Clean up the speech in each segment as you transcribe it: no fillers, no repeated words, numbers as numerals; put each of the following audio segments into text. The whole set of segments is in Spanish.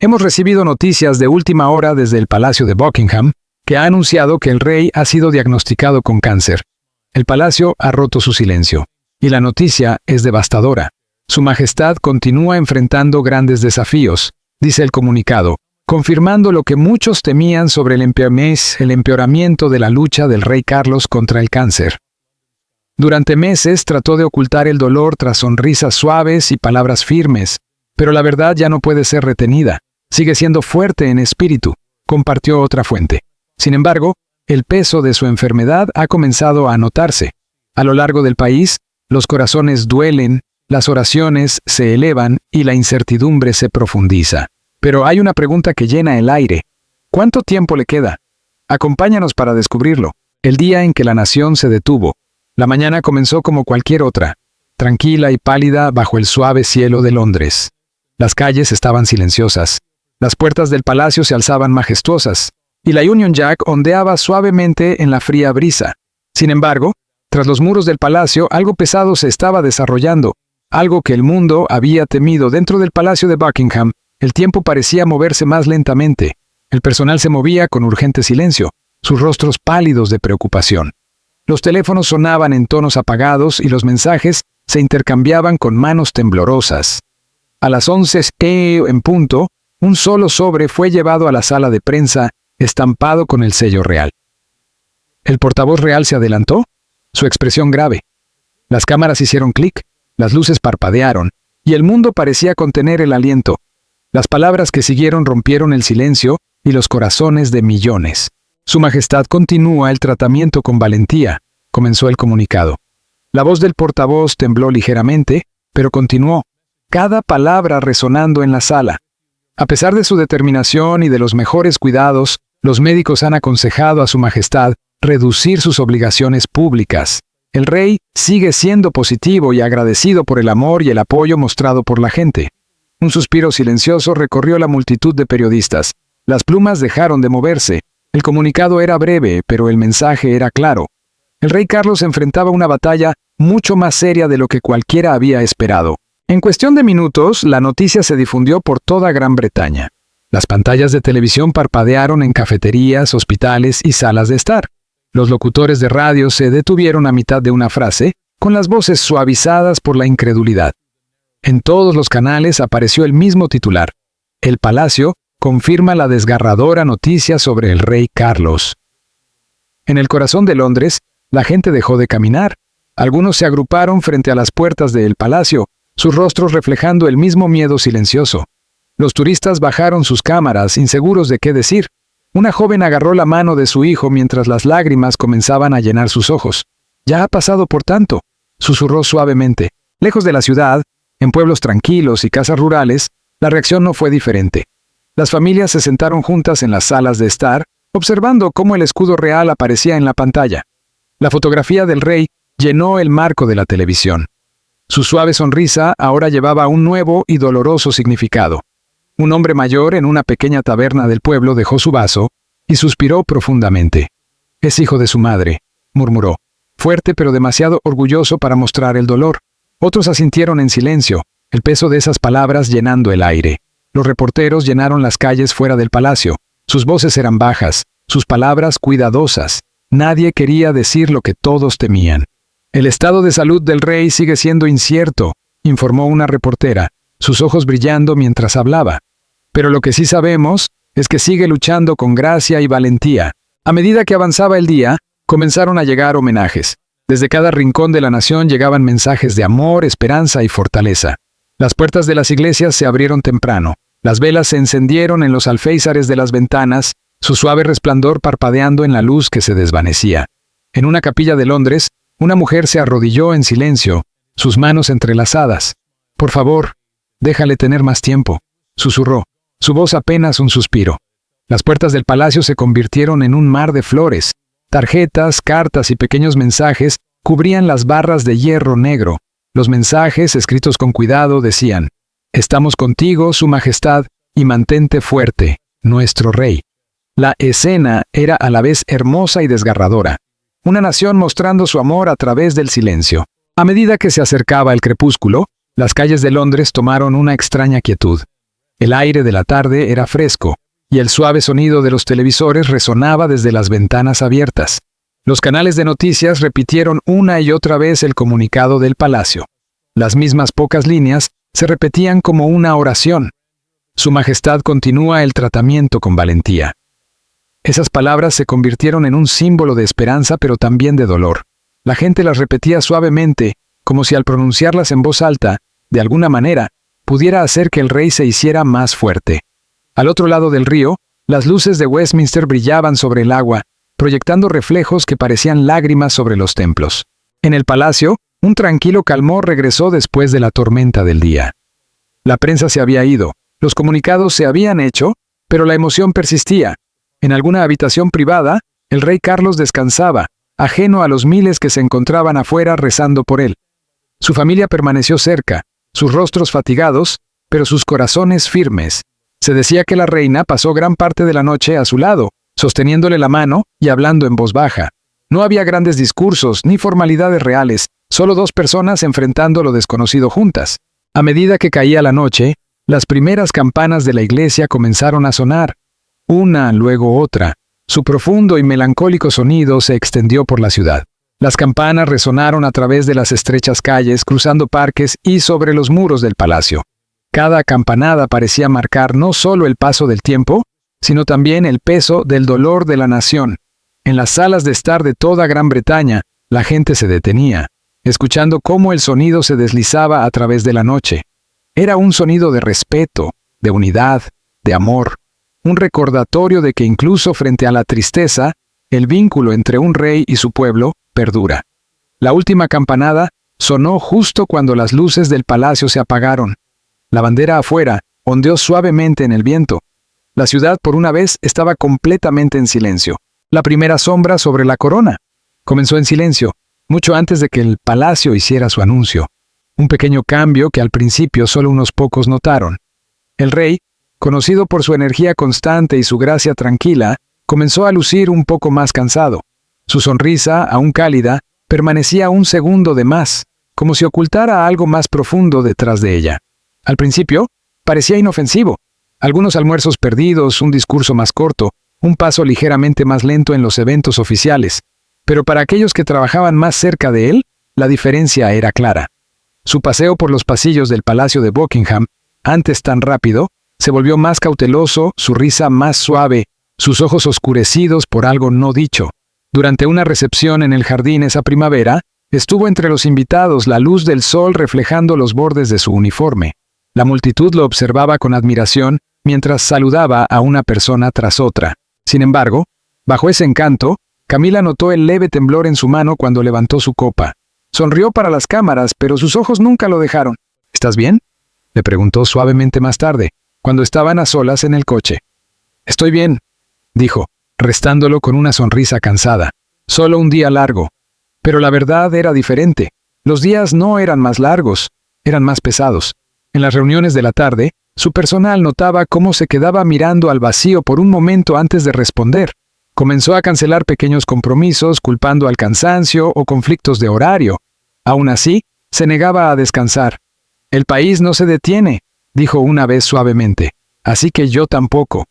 Hemos recibido noticias de última hora desde el Palacio de Buckingham, que ha anunciado que el rey ha sido diagnosticado con cáncer. El palacio ha roto su silencio, y la noticia es devastadora. Su Majestad continúa enfrentando grandes desafíos, dice el comunicado, confirmando lo que muchos temían sobre el empeoramiento de la lucha del rey Carlos contra el cáncer. Durante meses trató de ocultar el dolor tras sonrisas suaves y palabras firmes, pero la verdad ya no puede ser retenida. Sigue siendo fuerte en espíritu, compartió otra fuente. Sin embargo, el peso de su enfermedad ha comenzado a notarse. A lo largo del país, los corazones duelen, las oraciones se elevan y la incertidumbre se profundiza. Pero hay una pregunta que llena el aire. ¿Cuánto tiempo le queda? Acompáñanos para descubrirlo. El día en que la nación se detuvo. La mañana comenzó como cualquier otra, tranquila y pálida bajo el suave cielo de Londres. Las calles estaban silenciosas. Las puertas del palacio se alzaban majestuosas, y la Union Jack ondeaba suavemente en la fría brisa. Sin embargo, tras los muros del palacio, algo pesado se estaba desarrollando, algo que el mundo había temido. Dentro del palacio de Buckingham, el tiempo parecía moverse más lentamente. El personal se movía con urgente silencio, sus rostros pálidos de preocupación. Los teléfonos sonaban en tonos apagados y los mensajes se intercambiaban con manos temblorosas. A las 11 en punto, un solo sobre fue llevado a la sala de prensa, estampado con el sello real. ¿El portavoz real se adelantó? Su expresión grave. Las cámaras hicieron clic, las luces parpadearon, y el mundo parecía contener el aliento. Las palabras que siguieron rompieron el silencio y los corazones de millones. Su Majestad continúa el tratamiento con valentía, comenzó el comunicado. La voz del portavoz tembló ligeramente, pero continuó, cada palabra resonando en la sala. A pesar de su determinación y de los mejores cuidados, los médicos han aconsejado a Su Majestad reducir sus obligaciones públicas. El rey sigue siendo positivo y agradecido por el amor y el apoyo mostrado por la gente. Un suspiro silencioso recorrió la multitud de periodistas. Las plumas dejaron de moverse. El comunicado era breve, pero el mensaje era claro. El rey Carlos enfrentaba una batalla mucho más seria de lo que cualquiera había esperado. En cuestión de minutos, la noticia se difundió por toda Gran Bretaña. Las pantallas de televisión parpadearon en cafeterías, hospitales y salas de estar. Los locutores de radio se detuvieron a mitad de una frase, con las voces suavizadas por la incredulidad. En todos los canales apareció el mismo titular. El palacio confirma la desgarradora noticia sobre el rey Carlos. En el corazón de Londres, la gente dejó de caminar. Algunos se agruparon frente a las puertas del palacio, sus rostros reflejando el mismo miedo silencioso. Los turistas bajaron sus cámaras, inseguros de qué decir. Una joven agarró la mano de su hijo mientras las lágrimas comenzaban a llenar sus ojos. «Ya ha pasado por tanto», susurró suavemente. Lejos de la ciudad, en pueblos tranquilos y casas rurales, la reacción no fue diferente. Las familias se sentaron juntas en las salas de estar, observando cómo el escudo real aparecía en la pantalla. La fotografía del rey llenó el marco de la televisión. Su suave sonrisa ahora llevaba un nuevo y doloroso significado. Un hombre mayor en una pequeña taberna del pueblo dejó su vaso y suspiró profundamente. «Es hijo de su madre», murmuró, fuerte pero demasiado orgulloso para mostrar el dolor. Otros asintieron en silencio, el peso de esas palabras llenando el aire. Los reporteros llenaron las calles fuera del palacio. Sus voces eran bajas, sus palabras cuidadosas. Nadie quería decir lo que todos temían. «El estado de salud del rey sigue siendo incierto», informó una reportera, sus ojos brillando mientras hablaba. «Pero lo que sí sabemos es que sigue luchando con gracia y valentía». A medida que avanzaba el día, comenzaron a llegar homenajes. Desde cada rincón de la nación llegaban mensajes de amor, esperanza y fortaleza. Las puertas de las iglesias se abrieron temprano. Las velas se encendieron en los alféizares de las ventanas, su suave resplandor parpadeando en la luz que se desvanecía. En una capilla de Londres, una mujer se arrodilló en silencio, sus manos entrelazadas. «Por favor, déjale tener más tiempo», susurró, su voz apenas un suspiro. Las puertas del palacio se convirtieron en un mar de flores. Tarjetas, cartas y pequeños mensajes cubrían las barras de hierro negro. Los mensajes, escritos con cuidado, decían: «Estamos contigo, Su Majestad, y mantente fuerte, nuestro rey». La escena era a la vez hermosa y desgarradora. Una nación mostrando su amor a través del silencio. A medida que se acercaba el crepúsculo, las calles de Londres tomaron una extraña quietud. El aire de la tarde era fresco, y el suave sonido de los televisores resonaba desde las ventanas abiertas. Los canales de noticias repitieron una y otra vez el comunicado del palacio. Las mismas pocas líneas se repetían como una oración. Su Majestad continúa el tratamiento con valentía. Esas palabras se convirtieron en un símbolo de esperanza, pero también de dolor. La gente las repetía suavemente, como si al pronunciarlas en voz alta, de alguna manera, pudiera hacer que el rey se hiciera más fuerte. Al otro lado del río, las luces de Westminster brillaban sobre el agua, proyectando reflejos que parecían lágrimas sobre los templos. En el palacio, un tranquilo calmor regresó después de la tormenta del día. La prensa se había ido, los comunicados se habían hecho, pero la emoción persistía. En alguna habitación privada, el rey Carlos descansaba, ajeno a los miles que se encontraban afuera rezando por él. Su familia permaneció cerca, sus rostros fatigados, pero sus corazones firmes. Se decía que la reina pasó gran parte de la noche a su lado, sosteniéndole la mano y hablando en voz baja. No había grandes discursos ni formalidades reales, solo dos personas enfrentando lo desconocido juntas. A medida que caía la noche, las primeras campanas de la iglesia comenzaron a sonar. Una, luego otra. Su profundo y melancólico sonido se extendió por la ciudad. Las campanas resonaron a través de las estrechas calles, cruzando parques y sobre los muros del palacio. Cada campanada parecía marcar no solo el paso del tiempo, sino también el peso del dolor de la nación. En las salas de estar de toda Gran Bretaña, la gente se detenía, escuchando cómo el sonido se deslizaba a través de la noche. Era un sonido de respeto, de unidad, de amor, un recordatorio de que incluso frente a la tristeza, el vínculo entre un rey y su pueblo perdura. La última campanada sonó justo cuando las luces del palacio se apagaron. La bandera afuera ondeó suavemente en el viento. La ciudad por una vez estaba completamente en silencio. La primera sombra sobre la corona comenzó en silencio, mucho antes de que el palacio hiciera su anuncio. Un pequeño cambio que al principio solo unos pocos notaron. El rey, conocido por su energía constante y su gracia tranquila, comenzó a lucir un poco más cansado. Su sonrisa, aún cálida, permanecía un segundo de más, como si ocultara algo más profundo detrás de ella. Al principio, parecía inofensivo. Algunos almuerzos perdidos, un discurso más corto, un paso ligeramente más lento en los eventos oficiales. Pero para aquellos que trabajaban más cerca de él, la diferencia era clara. Su paseo por los pasillos del Palacio de Buckingham, antes tan rápido, se volvió más cauteloso, su risa más suave, sus ojos oscurecidos por algo no dicho. Durante una recepción en el jardín esa primavera, estuvo entre los invitados la luz del sol reflejando los bordes de su uniforme. La multitud lo observaba con admiración mientras saludaba a una persona tras otra. Sin embargo, bajo ese encanto, Camila notó el leve temblor en su mano cuando levantó su copa. Sonrió para las cámaras, pero sus ojos nunca lo dejaron. ¿Estás bien?, le preguntó suavemente más tarde, cuando estaban a solas en el coche. «Estoy bien», dijo, restándolo con una sonrisa cansada. «Solo un día largo». Pero la verdad era diferente. Los días no eran más largos, eran más pesados. En las reuniones de la tarde, su personal notaba cómo se quedaba mirando al vacío por un momento antes de responder. Comenzó a cancelar pequeños compromisos, culpando al cansancio o conflictos de horario. Aún así, se negaba a descansar. «El país no se detiene», dijo una vez suavemente, «así que yo tampoco».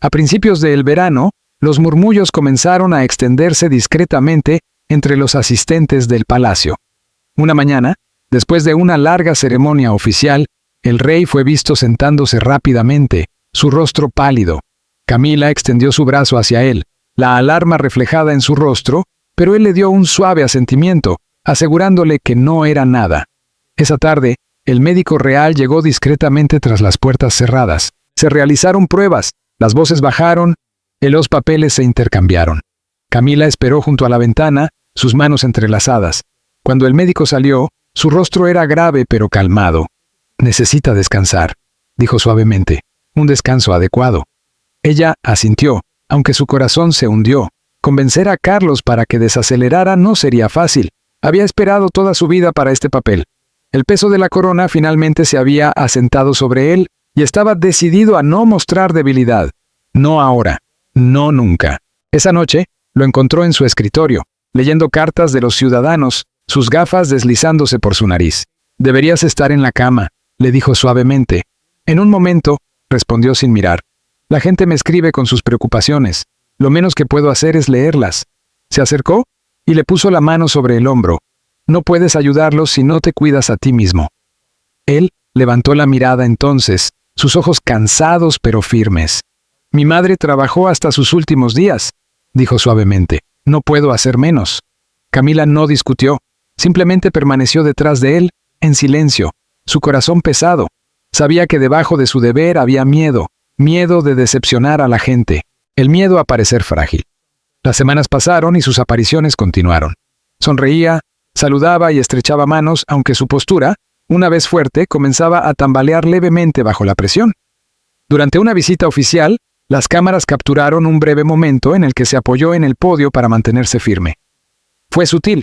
A principios del verano, los murmullos comenzaron a extenderse discretamente entre los asistentes del palacio. Una mañana, después de una larga ceremonia oficial, el rey fue visto sentándose rápidamente, su rostro pálido. Camila extendió su brazo hacia él, la alarma reflejada en su rostro, pero él le dio un suave asentimiento, asegurándole que no era nada. Esa tarde, el médico real llegó discretamente tras las puertas cerradas. Se realizaron pruebas, las voces bajaron, los papeles se intercambiaron. Camila esperó junto a la ventana, sus manos entrelazadas. Cuando el médico salió, su rostro era grave pero calmado. «Necesita descansar», dijo suavemente, «un descanso adecuado». Ella asintió, aunque su corazón se hundió. Convencer a Carlos para que desacelerara no sería fácil. Había esperado toda su vida para este papel. El peso de la corona finalmente se había asentado sobre él y estaba decidido a no mostrar debilidad. No ahora, no nunca. Esa noche, lo encontró en su escritorio, leyendo cartas de los ciudadanos, sus gafas deslizándose por su nariz. «Deberías estar en la cama», le dijo suavemente. En un momento, respondió sin mirar. La gente me escribe con sus preocupaciones. Lo menos que puedo hacer es leerlas. Se acercó y le puso la mano sobre el hombro. No puedes ayudarlos si no te cuidas a ti mismo. Él levantó la mirada entonces, sus ojos cansados pero firmes. Mi madre trabajó hasta sus últimos días, dijo suavemente. No puedo hacer menos. Camila no discutió, simplemente permaneció detrás de él, en silencio, su corazón pesado. Sabía que debajo de su deber había miedo, miedo de decepcionar a la gente, el miedo a parecer frágil. Las semanas pasaron y sus apariciones continuaron. Sonreía, saludaba y estrechaba manos, aunque su postura, una vez fuerte, comenzaba a tambalear levemente bajo la presión. Durante una visita oficial, las cámaras capturaron un breve momento en el que se apoyó en el podio para mantenerse firme. Fue sutil,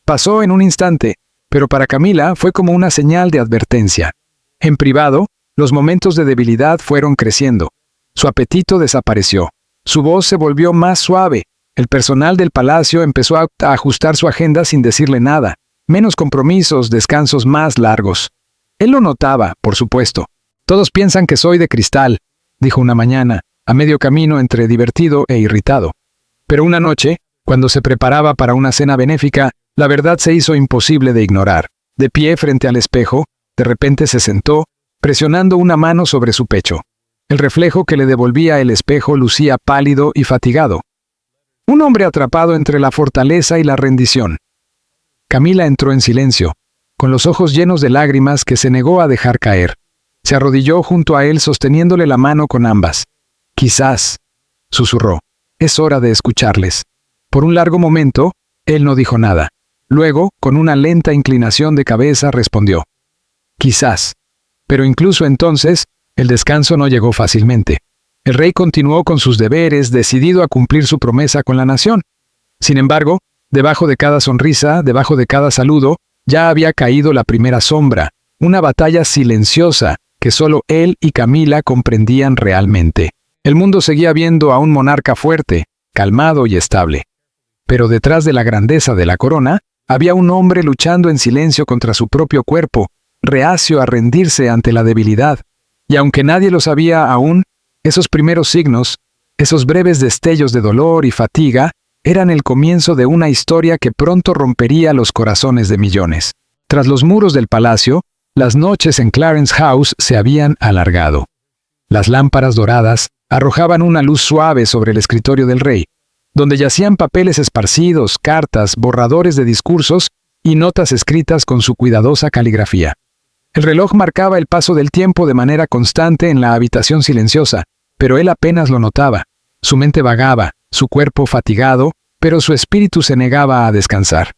pasó en un instante, pero para Camila fue como una señal de advertencia. En privado, los momentos de debilidad fueron creciendo. Su apetito desapareció. Su voz se volvió más suave. El personal del palacio empezó a ajustar su agenda sin decirle nada. Menos compromisos, descansos más largos. Él lo notaba, por supuesto. Todos piensan que soy de cristal, dijo una mañana, a medio camino entre divertido e irritado. Pero una noche, cuando se preparaba para una cena benéfica, la verdad se hizo imposible de ignorar. De pie frente al espejo, de repente se sentó, presionando una mano sobre su pecho. El reflejo que le devolvía el espejo lucía pálido y fatigado. Un hombre atrapado entre la fortaleza y la rendición. Camila entró en silencio, con los ojos llenos de lágrimas que se negó a dejar caer. Se arrodilló junto a él sosteniéndole la mano con ambas. Quizás, susurró, es hora de escucharles. Por un largo momento, él no dijo nada. Luego, con una lenta inclinación de cabeza, respondió. Quizás. Pero incluso entonces, el descanso no llegó fácilmente. El rey continuó con sus deberes, decidido a cumplir su promesa con la nación. Sin embargo, debajo de cada sonrisa, debajo de cada saludo, ya había caído la primera sombra, una batalla silenciosa que solo él y Camila comprendían realmente. El mundo seguía viendo a un monarca fuerte, calmado y estable. Pero detrás de la grandeza de la corona, había un hombre luchando en silencio contra su propio cuerpo, reacio a rendirse ante la debilidad. Y aunque nadie lo sabía aún, esos primeros signos, esos breves destellos de dolor y fatiga, eran el comienzo de una historia que pronto rompería los corazones de millones. Tras los muros del palacio, las noches en Clarence House se habían alargado. Las lámparas doradas arrojaban una luz suave sobre el escritorio del rey, donde yacían papeles esparcidos, cartas, borradores de discursos y notas escritas con su cuidadosa caligrafía. El reloj marcaba el paso del tiempo de manera constante en la habitación silenciosa, pero él apenas lo notaba. Su mente vagaba, su cuerpo fatigado, pero su espíritu se negaba a descansar.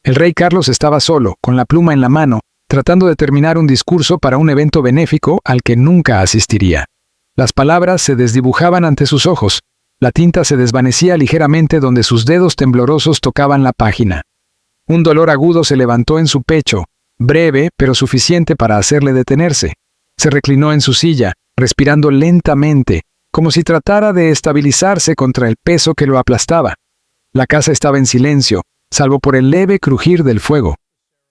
El rey Carlos estaba solo, con la pluma en la mano, tratando de terminar un discurso para un evento benéfico al que nunca asistiría. Las palabras se desdibujaban ante sus ojos. La tinta se desvanecía ligeramente donde sus dedos temblorosos tocaban la página. Un dolor agudo se levantó en su pecho, breve pero suficiente para hacerle detenerse. Se reclinó en su silla, respirando lentamente, como si tratara de estabilizarse contra el peso que lo aplastaba. La casa estaba en silencio, salvo por el leve crujir del fuego.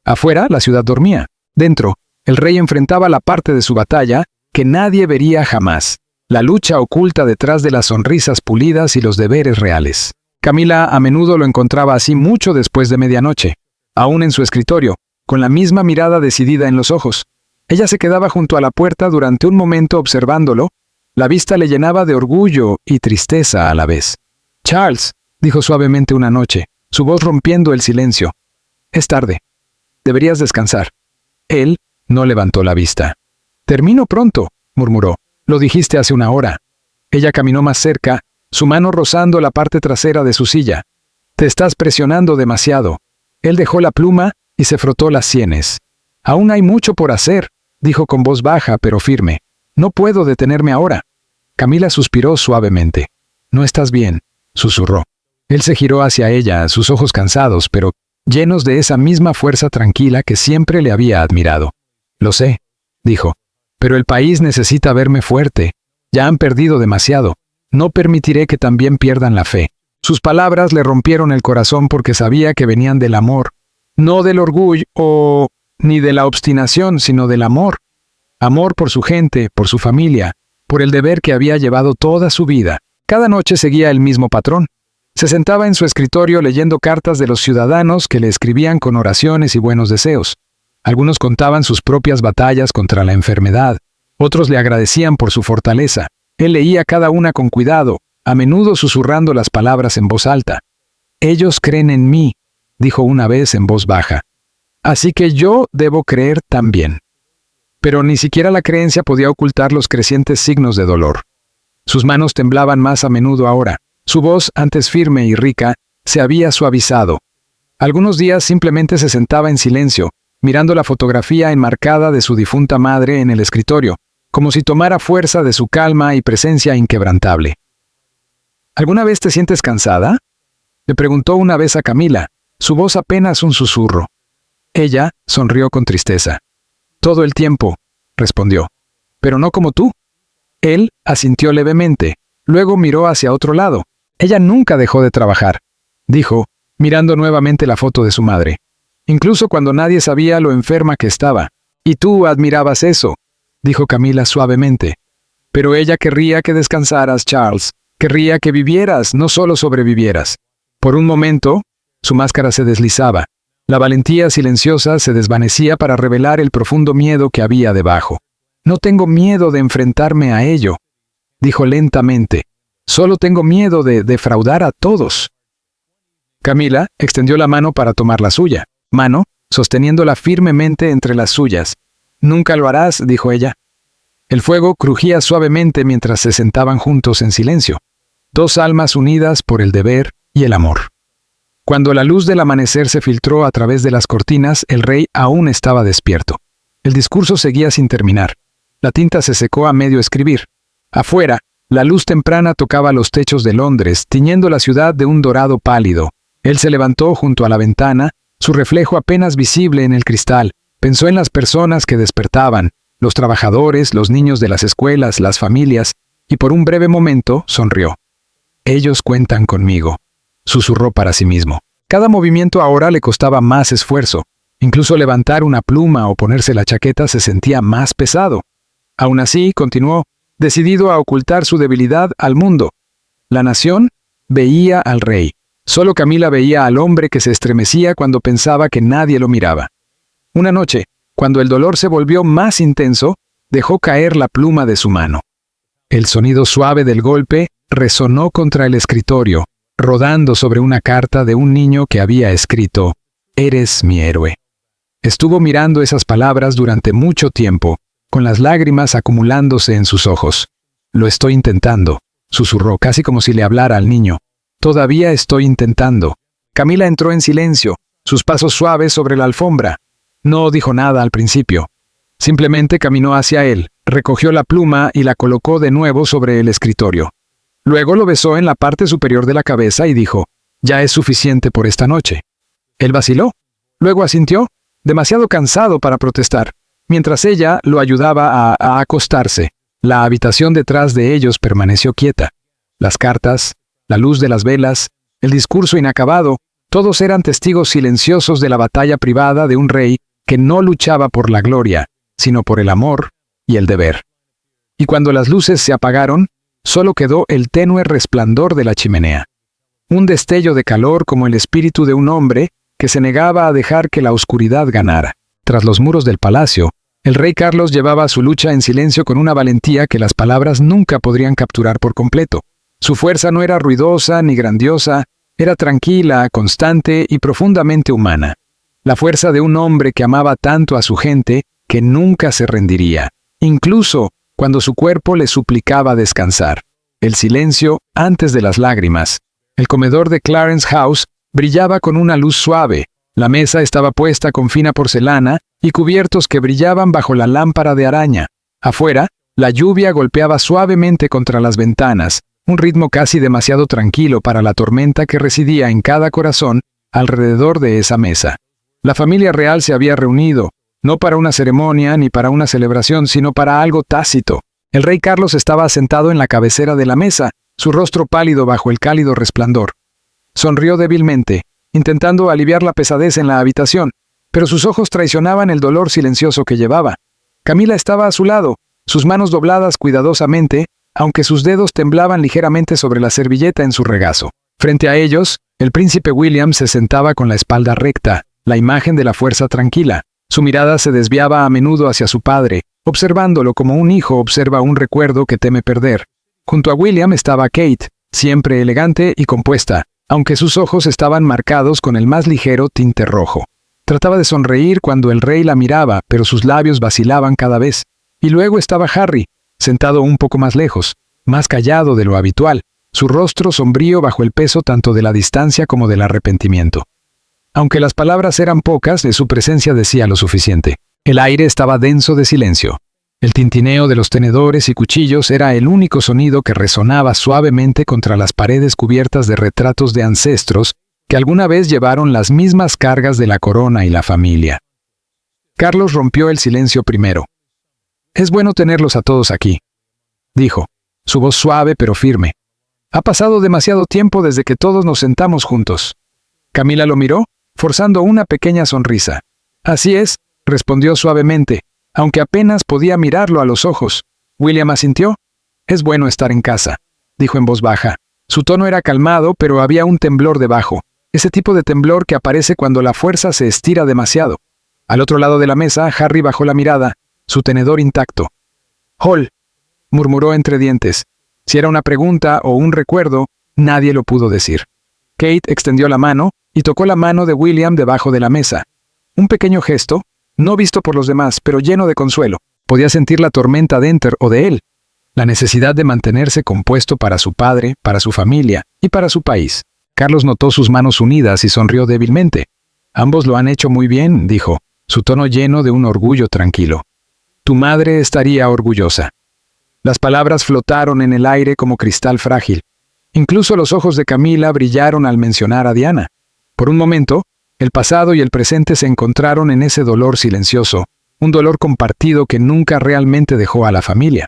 Afuera, la ciudad dormía. Dentro, el rey enfrentaba la parte de su batalla que nadie vería jamás. La lucha oculta detrás de las sonrisas pulidas y los deberes reales. Camila a menudo lo encontraba así mucho después de medianoche, aún en su escritorio, con la misma mirada decidida en los ojos. Ella se quedaba junto a la puerta durante un momento observándolo. La vista le llenaba de orgullo y tristeza a la vez. «Charles», dijo suavemente una noche, su voz rompiendo el silencio. «Es tarde. Deberías descansar». Él no levantó la vista. «Termino pronto», murmuró. «Lo dijiste hace una hora». Ella caminó más cerca, su mano rozando la parte trasera de su silla. «Te estás presionando demasiado». Él dejó la pluma y se frotó las sienes. «Aún hay mucho por hacer», dijo con voz baja pero firme. «No puedo detenerme ahora». Camila suspiró suavemente. «No estás bien», susurró. Él se giró hacia ella, sus ojos cansados, pero llenos de esa misma fuerza tranquila que siempre le había admirado. «Lo sé», dijo, «pero el país necesita verme fuerte. Ya han perdido demasiado. No permitiré que también pierdan la fe». Sus palabras le rompieron el corazón porque sabía que venían del amor, no del orgullo ni de la obstinación, sino del amor. Amor por su gente, por su familia, por el deber que había llevado toda su vida. Cada noche seguía el mismo patrón. Se sentaba en su escritorio leyendo cartas de los ciudadanos que le escribían con oraciones y buenos deseos. Algunos contaban sus propias batallas contra la enfermedad, otros le agradecían por su fortaleza. Él leía cada una con cuidado, a menudo susurrando las palabras en voz alta. «Ellos creen en mí», dijo una vez en voz baja. «Así que yo debo creer también». Pero ni siquiera la creencia podía ocultar los crecientes signos de dolor. Sus manos temblaban más a menudo ahora. Su voz, antes firme y rica, se había suavizado. Algunos días simplemente se sentaba en silencio, mirando la fotografía enmarcada de su difunta madre en el escritorio, como si tomara fuerza de su calma y presencia inquebrantable. ¿Alguna vez te sientes cansada?, le preguntó una vez a Camila, su voz apenas un susurro. Ella sonrió con tristeza. «Todo el tiempo», respondió. «Pero no como tú». Él asintió levemente, luego miró hacia otro lado. «Ella nunca dejó de trabajar», dijo, mirando nuevamente la foto de su madre. «Incluso cuando nadie sabía lo enferma que estaba. Y tú admirabas eso», dijo Camila suavemente. «Pero ella querría que descansaras, Charles. Querría que vivieras, no solo sobrevivieras». Por un momento, su máscara se deslizaba. La valentía silenciosa se desvanecía para revelar el profundo miedo que había debajo. «No tengo miedo de enfrentarme a ello», dijo lentamente. «Solo tengo miedo de defraudar a todos». Camila extendió la mano para tomar la suya, sosteniéndola firmemente entre las suyas. «Nunca lo harás», dijo ella. El fuego crujía suavemente mientras se sentaban juntos en silencio. Dos almas unidas por el deber y el amor. Cuando la luz del amanecer se filtró a través de las cortinas, el rey aún estaba despierto. El discurso seguía sin terminar. La tinta se secó a medio escribir. Afuera, la luz temprana tocaba los techos de Londres, tiñendo la ciudad de un dorado pálido. Él se levantó junto a la ventana, su reflejo apenas visible en el cristal. Pensó en las personas que despertaban, los trabajadores, los niños de las escuelas, las familias, y por un breve momento sonrió. «Ellos cuentan conmigo», susurró para sí mismo. Cada movimiento ahora le costaba más esfuerzo. Incluso levantar una pluma o ponerse la chaqueta se sentía más pesado. Aún así, continuó, decidido a ocultar su debilidad al mundo. La nación veía al rey. Solo Camila veía al hombre que se estremecía cuando pensaba que nadie lo miraba. Una noche, cuando el dolor se volvió más intenso, dejó caer la pluma de su mano. El sonido suave del golpe resonó contra el escritorio, rodando sobre una carta de un niño que había escrito: «Eres mi héroe». Estuvo mirando esas palabras durante mucho tiempo, con las lágrimas acumulándose en sus ojos. «Lo estoy intentando», susurró casi como si le hablara al niño. «Todavía estoy intentando». Camila entró en silencio, sus pasos suaves sobre la alfombra. No dijo nada al principio. Simplemente caminó hacia él, recogió la pluma y la colocó de nuevo sobre el escritorio. Luego lo besó en la parte superior de la cabeza y dijo: «Ya es suficiente por esta noche». Él vaciló. Luego asintió, demasiado cansado para protestar, mientras ella lo ayudaba a acostarse. La habitación detrás de ellos permaneció quieta. Las cartas, la luz de las velas, el discurso inacabado, todos eran testigos silenciosos de la batalla privada de un rey que no luchaba por la gloria, sino por el amor y el deber. Y cuando las luces se apagaron, solo quedó el tenue resplandor de la chimenea. Un destello de calor como el espíritu de un hombre que se negaba a dejar que la oscuridad ganara. Tras los muros del palacio, el rey Carlos llevaba su lucha en silencio con una valentía que las palabras nunca podrían capturar por completo. Su fuerza no era ruidosa ni grandiosa, era tranquila, constante y profundamente humana. La fuerza de un hombre que amaba tanto a su gente que nunca se rendiría, incluso cuando su cuerpo le suplicaba descansar. El silencio antes de las lágrimas. El comedor de Clarence House brillaba con una luz suave. La mesa estaba puesta con fina porcelana y cubiertos que brillaban bajo la lámpara de araña. Afuera, la lluvia golpeaba suavemente contra las ventanas, un ritmo casi demasiado tranquilo para la tormenta que residía en cada corazón alrededor de esa mesa. La familia real se había reunido, no para una ceremonia ni para una celebración, sino para algo tácito. El rey Carlos estaba sentado en la cabecera de la mesa, su rostro pálido bajo el cálido resplandor. Sonrió débilmente, intentando aliviar la pesadez en la habitación, pero sus ojos traicionaban el dolor silencioso que llevaba. Camila estaba a su lado, sus manos dobladas cuidadosamente, aunque sus dedos temblaban ligeramente sobre la servilleta en su regazo. Frente a ellos, el príncipe William se sentaba con la espalda recta, la imagen de la fuerza tranquila. Su mirada se desviaba a menudo hacia su padre, observándolo como un hijo observa un recuerdo que teme perder. Junto a William estaba Kate, siempre elegante y compuesta, aunque sus ojos estaban marcados con el más ligero tinte rojo. Trataba de sonreír cuando el rey la miraba, pero sus labios vacilaban cada vez. Y luego estaba Harry, sentado un poco más lejos, más callado de lo habitual, su rostro sombrío bajo el peso tanto de la distancia como del arrepentimiento. Aunque las palabras eran pocas, de su presencia decía lo suficiente. El aire estaba denso de silencio. El tintineo de los tenedores y cuchillos era el único sonido que resonaba suavemente contra las paredes cubiertas de retratos de ancestros que alguna vez llevaron las mismas cargas de la corona y la familia. Carlos rompió el silencio primero. «Es bueno tenerlos a todos aquí», dijo, su voz suave pero firme. «Ha pasado demasiado tiempo desde que todos nos sentamos juntos». Camila lo miró, forzando una pequeña sonrisa. «Así es», respondió suavemente, aunque apenas podía mirarlo a los ojos. William asintió. «Es bueno estar en casa», dijo en voz baja. Su tono era calmado, pero había un temblor debajo, ese tipo de temblor que aparece cuando la fuerza se estira demasiado. Al otro lado de la mesa, Harry bajó la mirada, su tenedor intacto. «Hall», murmuró entre dientes. Si era una pregunta o un recuerdo, nadie lo pudo decir. Kate extendió la mano y tocó la mano de William debajo de la mesa. Un pequeño gesto, no visto por los demás, pero lleno de consuelo. Podía sentir la tormenta dentro o de él, la necesidad de mantenerse compuesto para su padre, para su familia y para su país. Carlos notó sus manos unidas y sonrió débilmente. «Ambos lo han hecho muy bien», dijo, su tono lleno de un orgullo tranquilo. «Tu madre estaría orgullosa». Las palabras flotaron en el aire como cristal frágil. Incluso los ojos de Camila brillaron al mencionar a Diana. Por un momento, el pasado y el presente se encontraron en ese dolor silencioso, un dolor compartido que nunca realmente dejó a la familia.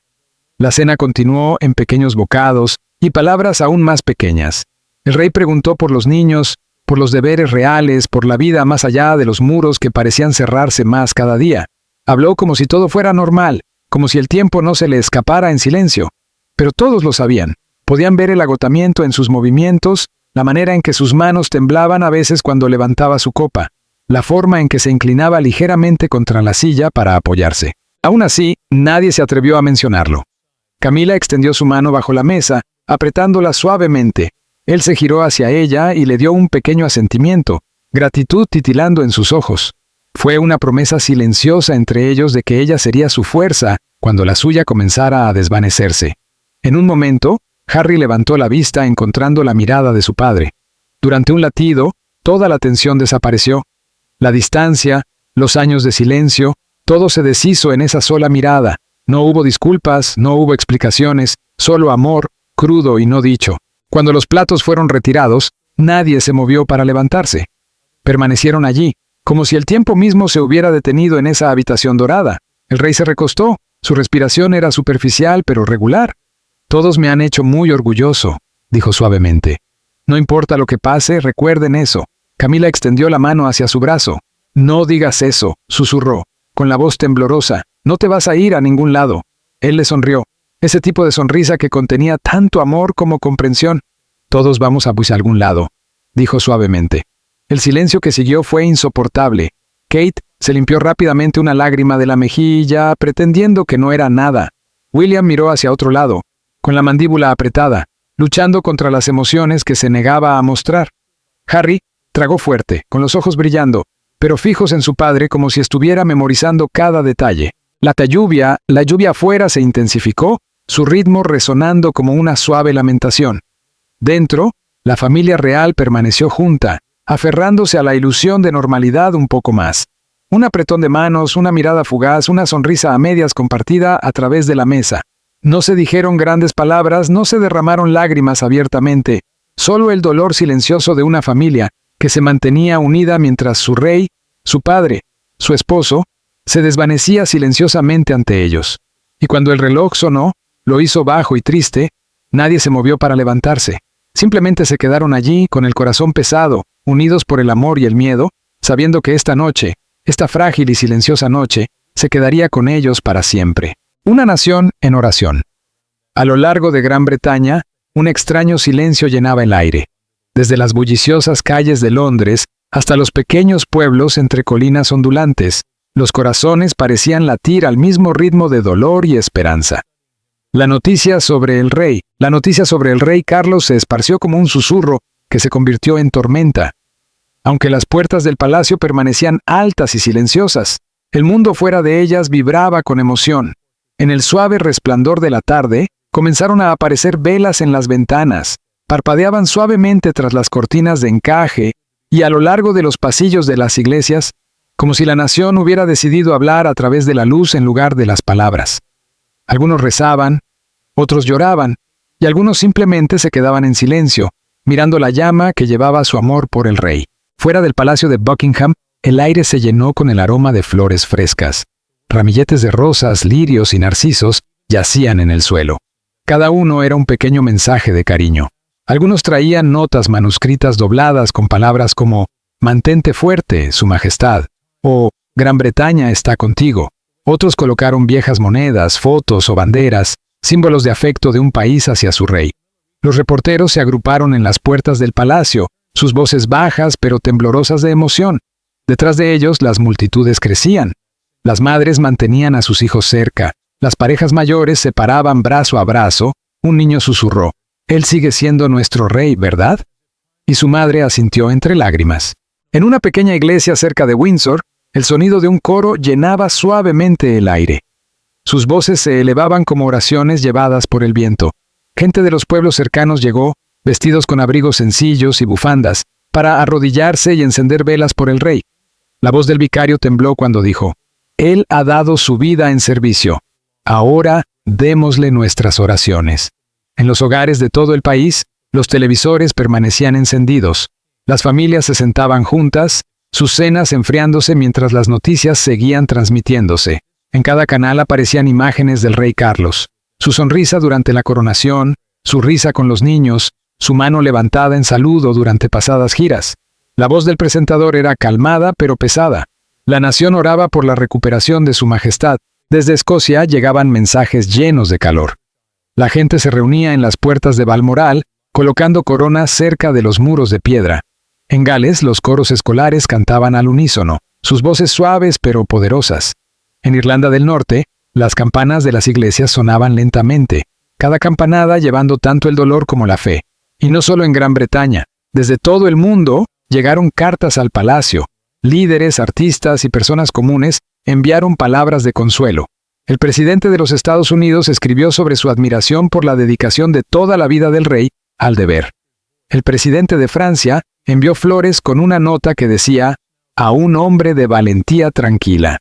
La cena continuó en pequeños bocados y palabras aún más pequeñas. El rey preguntó por los niños, por los deberes reales, por la vida más allá de los muros que parecían cerrarse más cada día. Habló como si todo fuera normal, como si el tiempo no se le escapara en silencio. Pero todos lo sabían. Podían ver el agotamiento en sus movimientos, la manera en que sus manos temblaban a veces cuando levantaba su copa, la forma en que se inclinaba ligeramente contra la silla para apoyarse. Aún así, nadie se atrevió a mencionarlo. Camila extendió su mano bajo la mesa, apretándola suavemente. Él se giró hacia ella y le dio un pequeño asentimiento, gratitud titilando en sus ojos. Fue una promesa silenciosa entre ellos de que ella sería su fuerza cuando la suya comenzara a desvanecerse. En un momento, Harry levantó la vista encontrando la mirada de su padre. Durante un latido, toda la tensión desapareció. La distancia, los años de silencio, todo se deshizo en esa sola mirada. No hubo disculpas, no hubo explicaciones, solo amor, crudo y no dicho. Cuando los platos fueron retirados, nadie se movió para levantarse. Permanecieron allí, como si el tiempo mismo se hubiera detenido en esa habitación dorada. El rey se recostó, su respiración era superficial pero regular. «Todos me han hecho muy orgulloso», dijo suavemente. «No importa lo que pase, recuerden eso». Camila extendió la mano hacia su brazo. «No digas eso», susurró, con la voz temblorosa. «No te vas a ir a ningún lado». Él le sonrió, ese tipo de sonrisa que contenía tanto amor como comprensión. «Todos vamos a algún lado», dijo suavemente. El silencio que siguió fue insoportable. Kate se limpió rápidamente una lágrima de la mejilla, pretendiendo que no era nada. William miró hacia otro lado, con la mandíbula apretada, luchando contra las emociones que se negaba a mostrar. Harry tragó fuerte, con los ojos brillando, pero fijos en su padre como si estuviera memorizando cada detalle. La lluvia afuera se intensificó, su ritmo resonando como una suave lamentación. Dentro, la familia real permaneció junta, aferrándose a la ilusión de normalidad un poco más. Un apretón de manos, una mirada fugaz, una sonrisa a medias compartida a través de la mesa. No se dijeron grandes palabras, no se derramaron lágrimas abiertamente, solo el dolor silencioso de una familia que se mantenía unida mientras su rey, su padre, su esposo, se desvanecía silenciosamente ante ellos. Y cuando el reloj sonó, lo hizo bajo y triste, nadie se movió para levantarse. Simplemente se quedaron allí con el corazón pesado, unidos por el amor y el miedo, sabiendo que esta noche, esta frágil y silenciosa noche, se quedaría con ellos para siempre. Una nación en oración. A lo largo de Gran Bretaña, un extraño silencio llenaba el aire. Desde las bulliciosas calles de Londres hasta los pequeños pueblos entre colinas ondulantes, los corazones parecían latir al mismo ritmo de dolor y esperanza. La noticia sobre el rey Carlos se esparció como un susurro que se convirtió en tormenta. Aunque las puertas del palacio permanecían altas y silenciosas, el mundo fuera de ellas vibraba con emoción. En el suave resplandor de la tarde, comenzaron a aparecer velas en las ventanas, parpadeaban suavemente tras las cortinas de encaje y a lo largo de los pasillos de las iglesias, como si la nación hubiera decidido hablar a través de la luz en lugar de las palabras. Algunos rezaban, otros lloraban, y algunos simplemente se quedaban en silencio, mirando la llama que llevaba su amor por el rey. Fuera del palacio de Buckingham, el aire se llenó con el aroma de flores frescas. Ramilletes de rosas, lirios y narcisos yacían en el suelo. Cada uno era un pequeño mensaje de cariño. Algunos traían notas manuscritas dobladas con palabras como «Mantente fuerte, Su Majestad» o «Gran Bretaña está contigo». Otros colocaron viejas monedas, fotos o banderas, símbolos de afecto de un país hacia su rey. Los reporteros se agruparon en las puertas del palacio, sus voces bajas pero temblorosas de emoción. Detrás de ellos las multitudes crecían. Las madres mantenían a sus hijos cerca. Las parejas mayores se paraban brazo a brazo. Un niño susurró: «Él sigue siendo nuestro rey, ¿verdad?». Y su madre asintió entre lágrimas. En una pequeña iglesia cerca de Windsor, el sonido de un coro llenaba suavemente el aire. Sus voces se elevaban como oraciones llevadas por el viento. Gente de los pueblos cercanos llegó, vestidos con abrigos sencillos y bufandas, para arrodillarse y encender velas por el rey. La voz del vicario tembló cuando dijo: «Él ha dado su vida en servicio. Ahora démosle nuestras oraciones». En los hogares de todo el país, los televisores permanecían encendidos. Las familias se sentaban juntas, sus cenas enfriándose mientras las noticias seguían transmitiéndose. En cada canal aparecían imágenes del rey Carlos. Su sonrisa durante la coronación, su risa con los niños, su mano levantada en saludo durante pasadas giras. La voz del presentador era calmada pero pesada. La nación oraba por la recuperación de Su Majestad. Desde Escocia llegaban mensajes llenos de calor. La gente se reunía en las puertas de Balmoral, colocando coronas cerca de los muros de piedra. En Gales, los coros escolares cantaban al unísono, sus voces suaves pero poderosas. En Irlanda del Norte, las campanas de las iglesias sonaban lentamente, cada campanada llevando tanto el dolor como la fe. Y no solo en Gran Bretaña, desde todo el mundo llegaron cartas al palacio. Líderes, artistas y personas comunes enviaron palabras de consuelo. El presidente de los Estados Unidos escribió sobre su admiración por la dedicación de toda la vida del rey al deber. El presidente de Francia envió flores con una nota que decía: «A un hombre de valentía tranquila».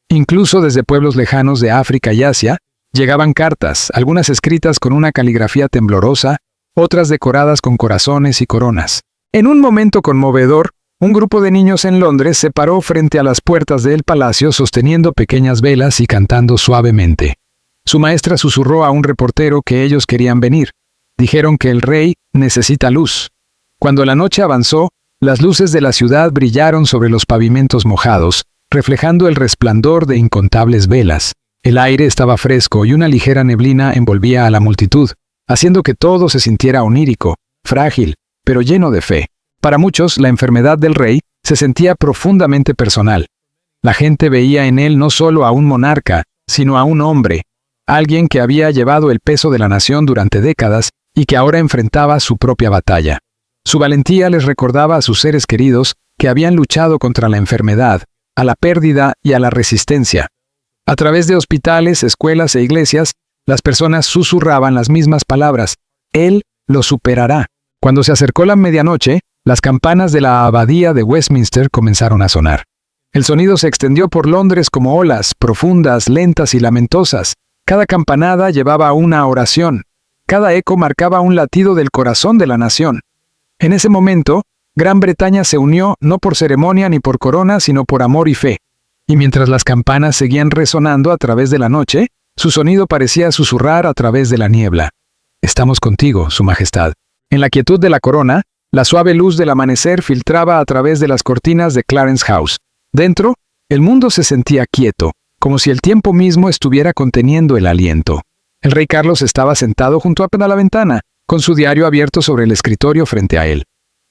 Incluso desde pueblos lejanos de África y Asia, llegaban cartas, algunas escritas con una caligrafía temblorosa, otras decoradas con corazones y coronas. En un momento conmovedor, un grupo de niños en Londres se paró frente a las puertas del palacio sosteniendo pequeñas velas y cantando suavemente. Su maestra susurró a un reportero que ellos querían venir. Dijeron que el rey necesita luz. Cuando la noche avanzó, las luces de la ciudad brillaron sobre los pavimentos mojados, reflejando el resplandor de incontables velas. El aire estaba fresco y una ligera neblina envolvía a la multitud, haciendo que todo se sintiera onírico, frágil, pero lleno de fe. Para muchos, la enfermedad del rey se sentía profundamente personal. La gente veía en él no solo a un monarca, sino a un hombre, alguien que había llevado el peso de la nación durante décadas y que ahora enfrentaba su propia batalla. Su valentía les recordaba a sus seres queridos que habían luchado contra la enfermedad, a la pérdida y a la resistencia. A través de hospitales, escuelas e iglesias, las personas susurraban las mismas palabras: «Él lo superará». Cuando se acercó la medianoche, las campanas de la abadía de Westminster comenzaron a sonar. El sonido se extendió por Londres como olas, profundas, lentas y lamentosas. Cada campanada llevaba una oración. Cada eco marcaba un latido del corazón de la nación. En ese momento, Gran Bretaña se unió no por ceremonia ni por corona, sino por amor y fe. Y mientras las campanas seguían resonando a través de la noche, su sonido parecía susurrar a través de la niebla: «Estamos contigo, Su Majestad». En la quietud de la corona, la suave luz del amanecer filtraba a través de las cortinas de Clarence House. Dentro, el mundo se sentía quieto. como si el tiempo mismo estuviera conteniendo el aliento. El rey Carlos estaba sentado junto a la ventana, con su diario abierto sobre el escritorio frente a él.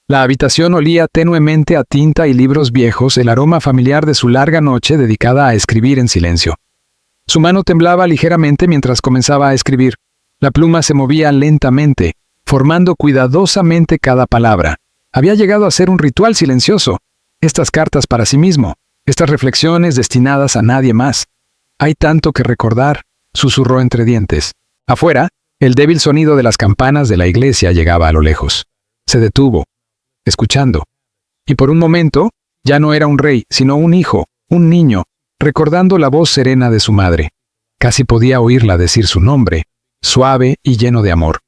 La habitación olía tenuemente a tinta y libros viejos, el aroma familiar de su larga noche dedicada a escribir en silencio. Su mano temblaba ligeramente mientras comenzaba a escribir. La pluma se movía lentamente, formando cuidadosamente cada palabra. Había llegado a ser un ritual silencioso. Estas cartas para sí mismo, estas reflexiones destinadas a nadie más. Hay tanto que recordar, susurró entre dientes. Afuera, el débil sonido de las campanas de la iglesia llegaba a lo lejos. Se detuvo, escuchando. Y por un momento, ya no era un rey, sino un hijo, un niño, recordando la voz serena de su madre. Casi podía oírla decir su nombre, suave y lleno de amor.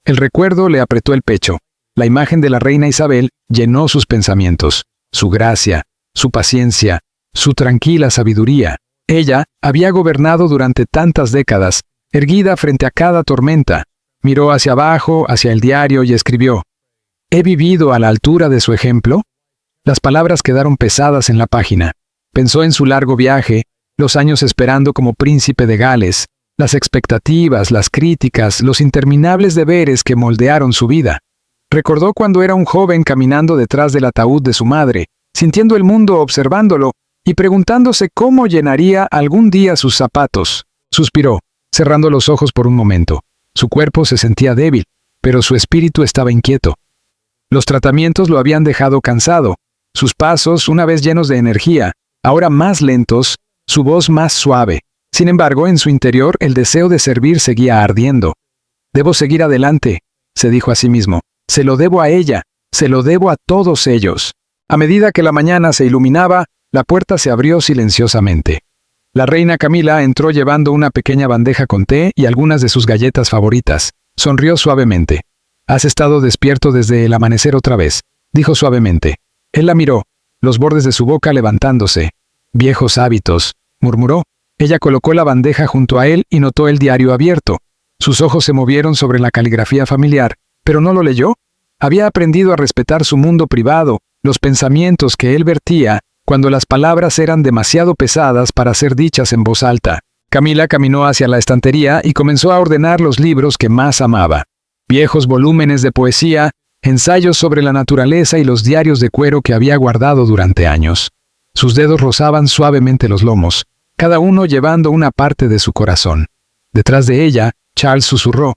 El recuerdo le apretó el pecho. La imagen de la reina Isabel llenó sus pensamientos, su gracia, su paciencia, su tranquila sabiduría. Ella había gobernado durante tantas décadas, erguida frente a cada tormenta. Miró hacia abajo, hacia el diario y escribió: ¿He vivido a la altura de su ejemplo? Las palabras quedaron pesadas en la página. Pensó en su largo viaje, los años esperando como príncipe de Gales, las expectativas, las críticas, los interminables deberes que moldearon su vida. Recordó cuando era un joven caminando detrás del ataúd de su madre, sintiendo el mundo observándolo y preguntándose cómo llenaría algún día sus zapatos. Suspiró, cerrando los ojos por un momento. Su cuerpo se sentía débil, pero su espíritu estaba inquieto. Los tratamientos lo habían dejado cansado. Sus pasos, una vez llenos de energía, ahora más lentos, su voz más suave. Sin embargo, en su interior el deseo de servir seguía ardiendo. «Debo seguir adelante», se dijo a sí mismo. «Se lo debo a ella, se lo debo a todos ellos». A medida que la mañana se iluminaba, la puerta se abrió silenciosamente. La reina Camila entró llevando una pequeña bandeja con té y algunas de sus galletas favoritas. Sonrió suavemente. «Has estado despierto desde el amanecer otra vez», dijo suavemente. Él la miró, los bordes de su boca levantándose. «Viejos hábitos», murmuró. Ella colocó la bandeja junto a él y notó el diario abierto. Sus ojos se movieron sobre la caligrafía familiar, pero no lo leyó. Había aprendido a respetar su mundo privado, los pensamientos que él vertía, cuando las palabras eran demasiado pesadas para ser dichas en voz alta. Camila caminó hacia la estantería y comenzó a ordenar los libros que más amaba. Viejos volúmenes de poesía, ensayos sobre la naturaleza y los diarios de cuero que había guardado durante años. Sus dedos rozaban suavemente los lomos, cada uno llevando una parte de su corazón. Detrás de ella, Charles susurró: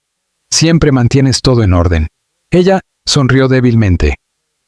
«Siempre mantienes todo en orden». Ella sonrió débilmente.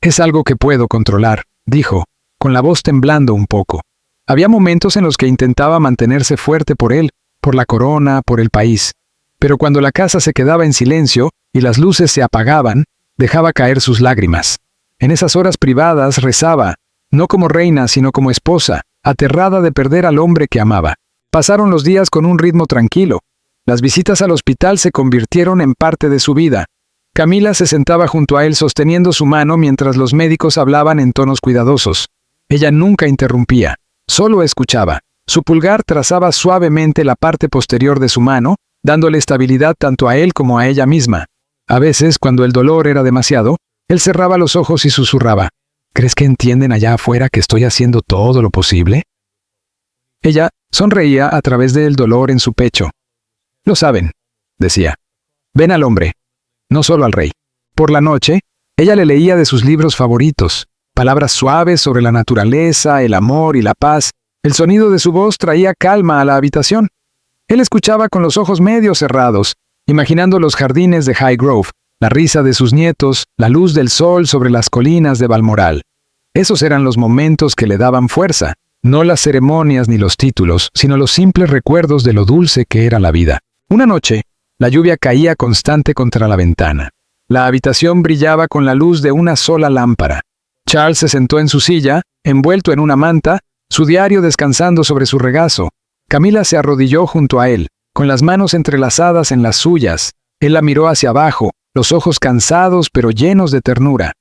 «Es algo que puedo controlar», dijo, con la voz temblando un poco. Había momentos en los que intentaba mantenerse fuerte por él, por la corona, por el país. Pero cuando la casa se quedaba en silencio y las luces se apagaban, dejaba caer sus lágrimas. En esas horas privadas rezaba, no como reina sino como esposa, aterrada de perder al hombre que amaba. Pasaron los días con un ritmo tranquilo. Las visitas al hospital se convirtieron en parte de su vida. Camila se sentaba junto a él sosteniendo su mano mientras los médicos hablaban en tonos cuidadosos. Ella nunca interrumpía, solo escuchaba. Su pulgar trazaba suavemente la parte posterior de su mano, dándole estabilidad tanto a él como a ella misma. A veces, cuando el dolor era demasiado, él cerraba los ojos y susurraba: «¿Crees que entienden allá afuera que estoy haciendo todo lo posible?». Ella sonreía a través del dolor en su pecho. «Lo saben», decía. «Ven al hombre, no solo al rey». Por la noche, ella le leía de sus libros favoritos, palabras suaves sobre la naturaleza, el amor y la paz. El sonido de su voz traía calma a la habitación. Él escuchaba con los ojos medio cerrados, imaginando los jardines de Highgrove, la risa de sus nietos, la luz del sol sobre las colinas de Balmoral. Esos eran los momentos que le daban fuerza, no las ceremonias ni los títulos, sino los simples recuerdos de lo dulce que era la vida. Una noche, la lluvia caía constante contra la ventana. La habitación brillaba con la luz de una sola lámpara. Charles se sentó en su silla, envuelto en una manta, su diario descansando sobre su regazo. Camila se arrodilló junto a él, con las manos entrelazadas en las suyas. Él la miró hacia abajo, los ojos cansados pero llenos de ternura.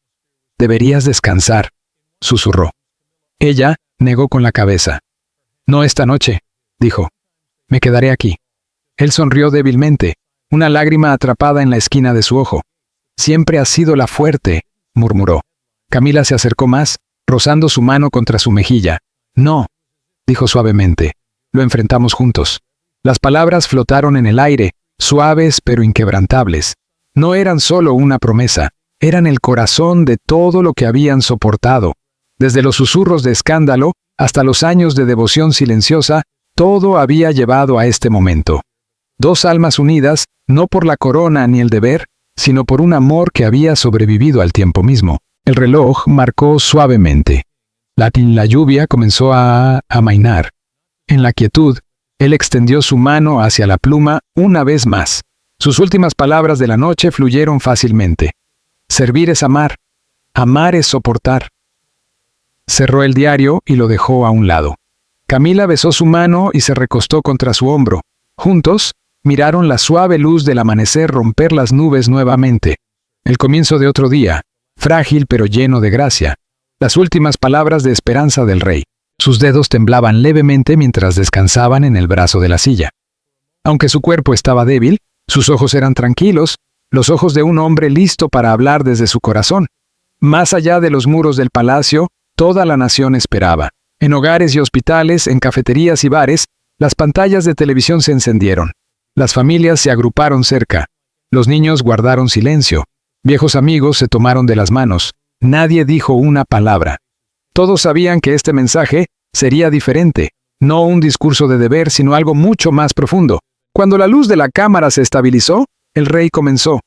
«Deberías descansar», susurró. Ella negó con la cabeza. «No esta noche», dijo. «Me quedaré aquí». Él sonrió débilmente, una lágrima atrapada en la esquina de su ojo. «Siempre has sido la fuerte», murmuró. Camila se acercó más, rozando su mano contra su mejilla. «No», dijo suavemente. lo enfrentamos juntos. Las palabras flotaron en el aire, suaves pero inquebrantables. No eran solo una promesa, eran el corazón de todo lo que habían soportado. Desde los susurros de escándalo hasta los años de devoción silenciosa, todo había llevado a este momento. Dos almas unidas, no por la corona ni el deber, sino por un amor que había sobrevivido al tiempo mismo. El reloj marcó suavemente. La lluvia comenzó a amainar. En la quietud, él extendió su mano hacia la pluma una vez más. Sus últimas palabras de la noche fluyeron fácilmente. Servir es amar. Amar es soportar. Cerró el diario y lo dejó a un lado. Camila besó su mano y se recostó contra su hombro. Juntos, miraron la suave luz del amanecer romper las nubes nuevamente. El comienzo de otro día, frágil pero lleno de gracia. Las últimas palabras de esperanza del rey. Sus dedos temblaban levemente mientras descansaban en el brazo de la silla. Aunque su cuerpo estaba débil, sus ojos eran tranquilos, los ojos de un hombre listo para hablar desde su corazón. Más allá de los muros del palacio, toda la nación esperaba. En hogares y hospitales, en cafeterías y bares, las pantallas de televisión se encendieron. Las familias se agruparon cerca. Los niños guardaron silencio. Viejos amigos se tomaron de las manos. Nadie dijo una palabra. Todos sabían que este mensaje sería diferente, no un discurso de deber, sino algo mucho más profundo. Cuando la luz de la cámara se estabilizó, el rey comenzó.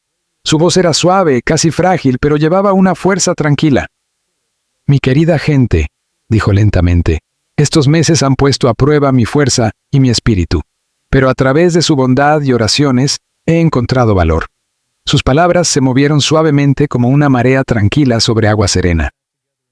Su voz era suave, casi frágil, pero llevaba una fuerza tranquila. «Mi querida gente», dijo lentamente, «estos meses han puesto a prueba mi fuerza y mi espíritu, pero a través de su bondad y oraciones he encontrado valor». Sus palabras se movieron suavemente como una marea tranquila sobre agua serena.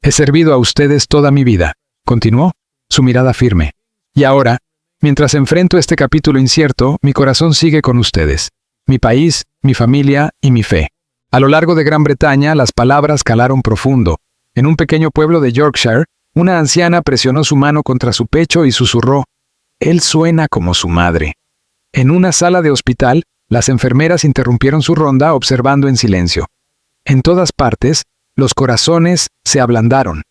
«He servido a ustedes toda mi vida», continuó, su mirada firme. «Y ahora, mientras enfrento este capítulo incierto, mi corazón sigue con ustedes. Mi país, mi familia y mi fe». A lo largo de Gran Bretaña, las palabras calaron profundo. En un pequeño pueblo de Yorkshire, una anciana presionó su mano contra su pecho y susurró: «Él suena como su madre». En una sala de hospital, las enfermeras interrumpieron su ronda observando en silencio. En todas partes, los corazones se ablandaron.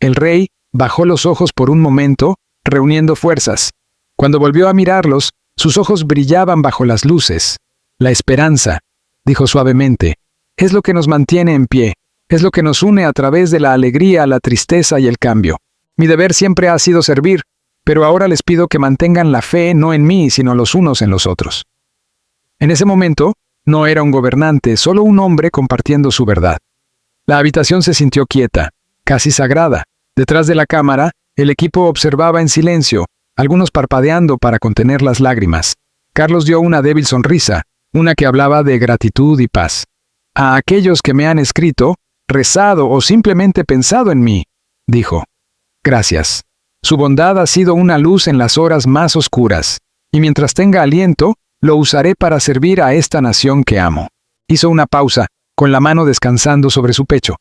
El rey bajó los ojos por un momento, reuniendo fuerzas. Cuando volvió a mirarlos, sus ojos brillaban bajo las luces. «La esperanza», dijo suavemente, «es lo que nos mantiene en pie, es lo que nos une a través de la alegría, la tristeza y el cambio. Mi deber siempre ha sido servir, pero ahora les pido que mantengan la fe no en mí, sino los unos en los otros». En ese momento, no era un gobernante, solo un hombre compartiendo su verdad. La habitación se sintió quieta, casi sagrada. Detrás de la cámara, el equipo observaba en silencio, algunos parpadeando para contener las lágrimas. Carlos dio una débil sonrisa, una que hablaba de gratitud y paz. «A aquellos que me han escrito, rezado o simplemente pensado en mí», dijo. «Gracias. Su bondad ha sido una luz en las horas más oscuras, y mientras tenga aliento, lo usaré para servir a esta nación que amo». Hizo una pausa, con la mano descansando sobre su pecho.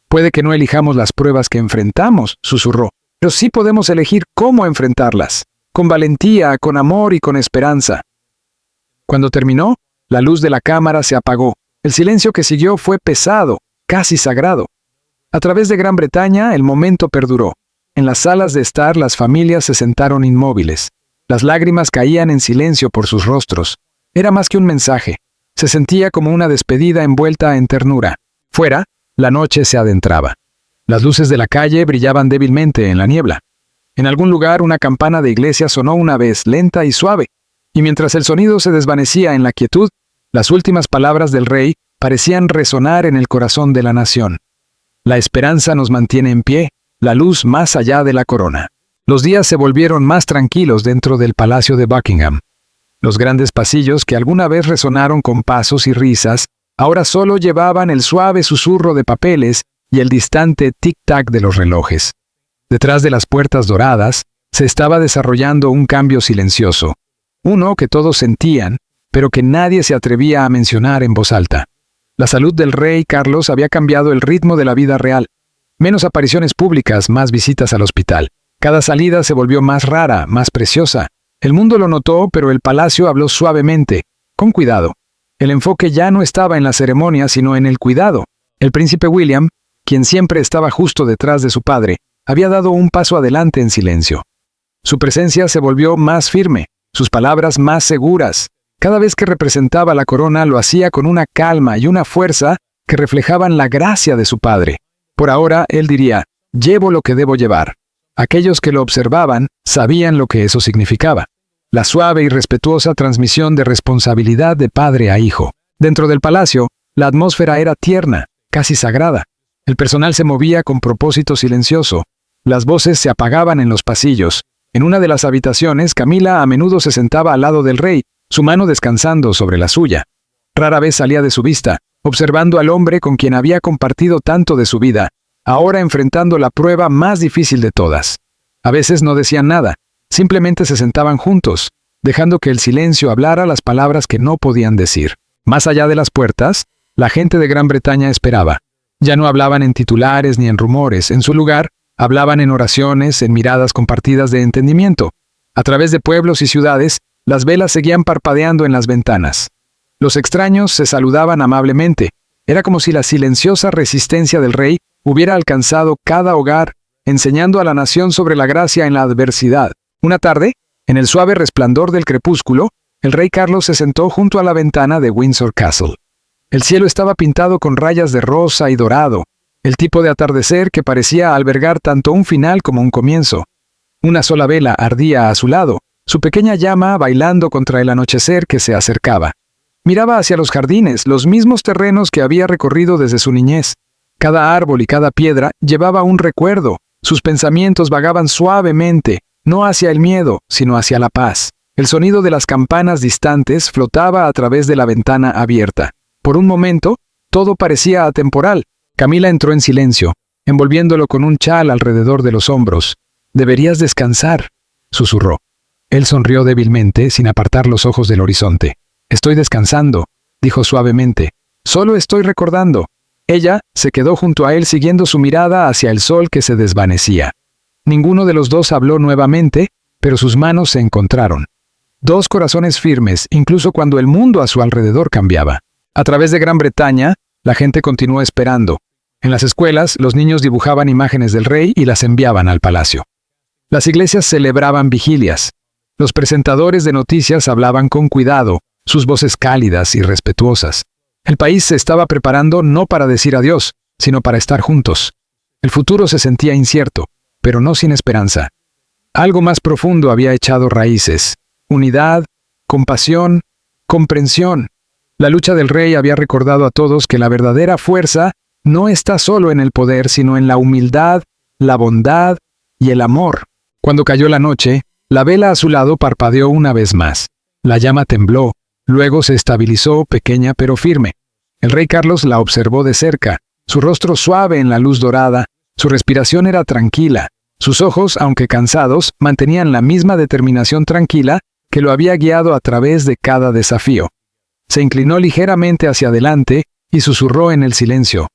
«Puede que no elijamos las pruebas que enfrentamos», susurró, «pero sí podemos elegir cómo enfrentarlas, con valentía, con amor y con esperanza». Cuando terminó, la luz de la cámara se apagó. El silencio que siguió fue pesado, casi sagrado. A través de Gran Bretaña, el momento perduró. En las salas de estar, las familias se sentaron inmóviles. Las lágrimas caían en silencio por sus rostros. Era más que un mensaje. Se sentía como una despedida envuelta en ternura. Fuera, la noche se adentraba. Las luces de la calle brillaban débilmente en la niebla. En algún lugar, una campana de iglesia sonó una vez, lenta y suave. Y mientras el sonido se desvanecía en la quietud, las últimas palabras del rey parecían resonar en el corazón de la nación. «La esperanza nos mantiene en pie, la luz más allá de la corona». Los días se volvieron más tranquilos dentro del palacio de Buckingham. Los grandes pasillos que alguna vez resonaron con pasos y risas, ahora solo llevaban el suave susurro de papeles y el distante tic-tac de los relojes. Detrás de las puertas doradas, se estaba desarrollando un cambio silencioso. Uno que todos sentían, pero que nadie se atrevía a mencionar en voz alta. La salud del rey Carlos había cambiado el ritmo de la vida real. Menos apariciones públicas, más visitas al hospital. Cada salida se volvió más rara, más preciosa. El mundo lo notó, pero el palacio habló suavemente, con cuidado. El enfoque ya no estaba en la ceremonia, sino en el cuidado. El príncipe William, quien siempre estaba justo detrás de su padre, había dado un paso adelante en silencio. Su presencia se volvió más firme, sus palabras más seguras. Cada vez que representaba la corona lo hacía con una calma y una fuerza que reflejaban la gracia de su padre. Por ahora, él diría, llevo lo que debo llevar. Aquellos que lo observaban sabían lo que eso significaba. La suave y respetuosa transmisión de responsabilidad de padre a hijo. Dentro del palacio, la atmósfera era tierna, casi sagrada. El personal se movía con propósito silencioso. Las voces se apagaban en los pasillos. En una de las habitaciones, Camila a menudo se sentaba al lado del rey, su mano descansando sobre la suya. Rara vez salía de su vista, observando al hombre con quien había compartido tanto de su vida, ahora enfrentando la prueba más difícil de todas. A veces no decían nada, simplemente se sentaban juntos, dejando que el silencio hablara las palabras que no podían decir. Más allá de las puertas, la gente de Gran Bretaña esperaba. Ya no hablaban en titulares ni en rumores, en su lugar, hablaban en oraciones, en miradas compartidas de entendimiento. A través de pueblos y ciudades, las velas seguían parpadeando en las ventanas. Los extraños se saludaban amablemente. Era como si la silenciosa resistencia del rey hubiera alcanzado cada hogar, enseñando a la nación sobre la gracia en la adversidad. Una tarde, en el suave resplandor del crepúsculo, el rey Carlos se sentó junto a la ventana de Windsor Castle. El cielo estaba pintado con rayas de rosa y dorado, el tipo de atardecer que parecía albergar tanto un final como un comienzo. Una sola vela ardía a su lado, su pequeña llama bailando contra el anochecer que se acercaba. Miraba hacia los jardines, los mismos terrenos que había recorrido desde su niñez. Cada árbol y cada piedra llevaba un recuerdo. Sus pensamientos vagaban suavemente, no hacia el miedo, sino hacia la paz. El sonido de las campanas distantes flotaba a través de la ventana abierta. Por un momento, todo parecía atemporal. Camila entró en silencio, envolviéndolo con un chal alrededor de los hombros. «Deberías descansar», susurró. Él sonrió débilmente, sin apartar los ojos del horizonte. «Estoy descansando», dijo suavemente. «Solo estoy recordando». Ella se quedó junto a él siguiendo su mirada hacia el sol que se desvanecía. Ninguno de los dos habló nuevamente, pero sus manos se encontraron. Dos corazones firmes, incluso cuando el mundo a su alrededor cambiaba. A través de Gran Bretaña, la gente continuó esperando. En las escuelas, los niños dibujaban imágenes del rey y las enviaban al palacio. Las iglesias celebraban vigilias. Los presentadores de noticias hablaban con cuidado, sus voces cálidas y respetuosas. El país se estaba preparando no para decir adiós, sino para estar juntos. El futuro se sentía incierto, pero no sin esperanza. Algo más profundo había echado raíces. Unidad, compasión, comprensión. La lucha del rey había recordado a todos que la verdadera fuerza no está solo en el poder, sino en la humildad, la bondad y el amor. Cuando cayó la noche, la vela a su lado parpadeó una vez más. La llama tembló, luego se estabilizó, pequeña pero firme. El rey Carlos la observó de cerca, su rostro suave en la luz dorada, su respiración era tranquila. Sus ojos, aunque cansados, mantenían la misma determinación tranquila que lo había guiado a través de cada desafío. Se inclinó ligeramente hacia adelante y susurró en el silencio.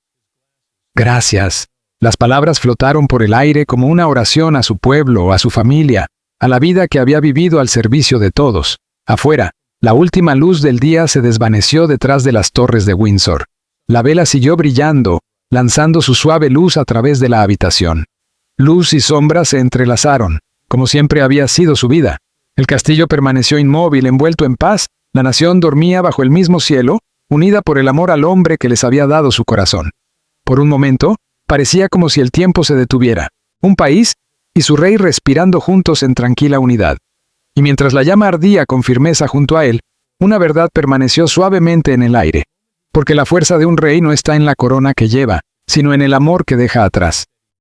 «Gracias». Las palabras flotaron por el aire como una oración a su pueblo, a su familia, a la vida que había vivido al servicio de todos. Afuera, la última luz del día se desvaneció detrás de las torres de Windsor. La vela siguió brillando, lanzando su suave luz a través de la habitación. Luz y sombra se entrelazaron, como siempre había sido su vida. El castillo permaneció inmóvil, envuelto en paz. La nación dormía bajo el mismo cielo, unida por el amor al hombre que les había dado su corazón. Por un momento, parecía como si el tiempo se detuviera. Un país y su rey respirando juntos en tranquila unidad. Y mientras la llama ardía con firmeza junto a él, una verdad permaneció suavemente en el aire. Porque la fuerza de un rey no está en la corona que lleva, sino en el amor que deja atrás.